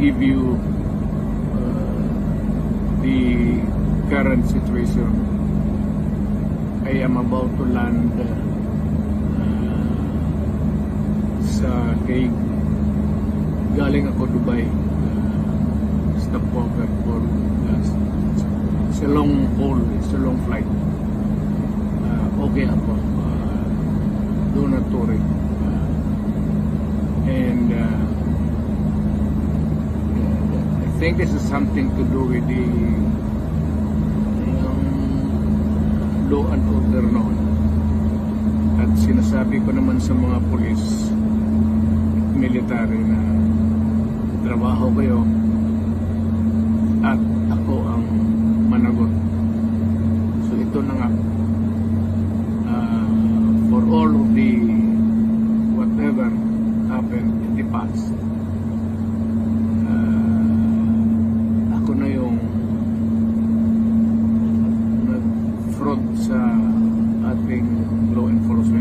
give you the current situation. I am about to land sa Hague. Galing ako Dubai. Stopover for it's a long haul, it's a long flight. Okay ako. Do not worry. And I think this is something to do with the law and order noon. At sinasabi ko naman sa mga pulis, military na trabaho kayo at ako ang managot. So ito na nga, for all of the whatever happened in the past, ako na yung nag-fraud sa ating law enforcement.